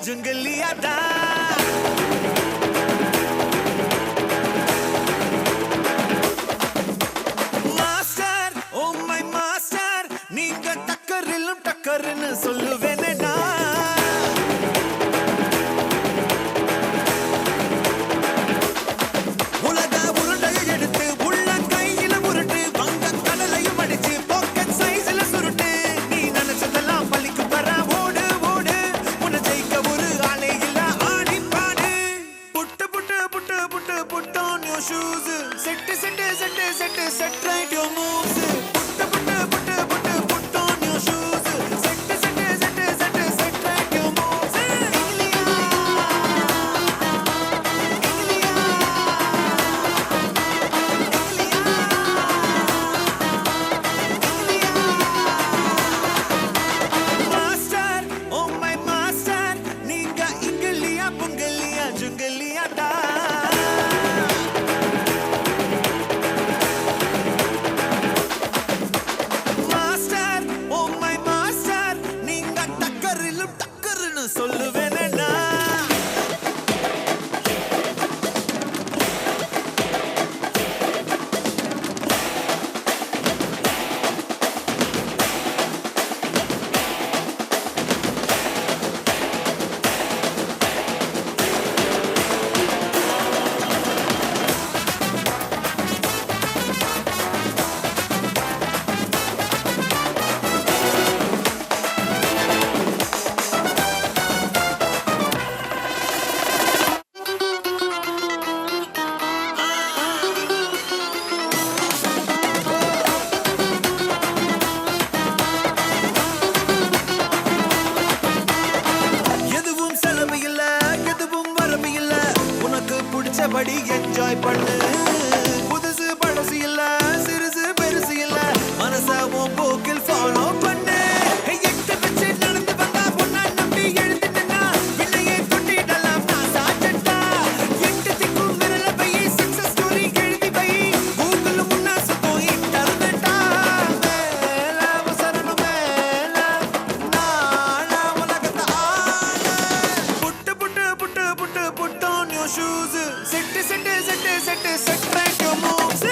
ஜுங்கலியா தான் master. Oh my master, நீங்க டக்கரிலும் டக்கர்னு சொல்லுவேனே நான். உலக உருண்டையை எடுத்து உள்ள கையில உருட்டு, வங்க கடலையும் அடிச்சு பாக்கெட் சைஸ்ல சுருட்டு. நீ நினைச்சதெல்லாம் பள்ளிக்கு வர ஓடு ஓடு, உன்னை ஜெயிக்க ஒரு ஆளே இல்ல ஆடி பாடு. Put put put put put on your shoes, set set set set set right your moves. Put put put put put on your shoes, set set set set set right your moves. Master, oh my master, நீங்க இங்கிலியா புங்கலியா ஜுங்கலியா தான். Master, oh my master, நீங்க டக்கரிலும் டக்கர்னு சொல்லுவேனே நான். எதுவும் செலவு இல்ல, எதுவும் வரவு இல்ல, உனக்கு பிடிச்சபடி என்ஜாய் பண்ணு. புதுசு பழசு இல்ல, சிறுசு பெருசு இல்ல, மனச உன் போக்கில் ஃபாலோ பண்ணு. எட்டு வச்சு நடந்து வந்தா பொண்ணா நம்பி எழுதிட்டா, பின்னையே தொட்டிடலாம் நான் சாச்சட்டா. எட்டு திக்கும் விரல பை, சக்சஸ் ஸ்டோரி எழுதி பை, கூகுள் முன்னா சுத்தம் இன்டர்நெட்டா. மேல அவசரம் மேல, நாளா உலகத்தை ஆள. Put put put put put on your shoes, set set set set set right your moves.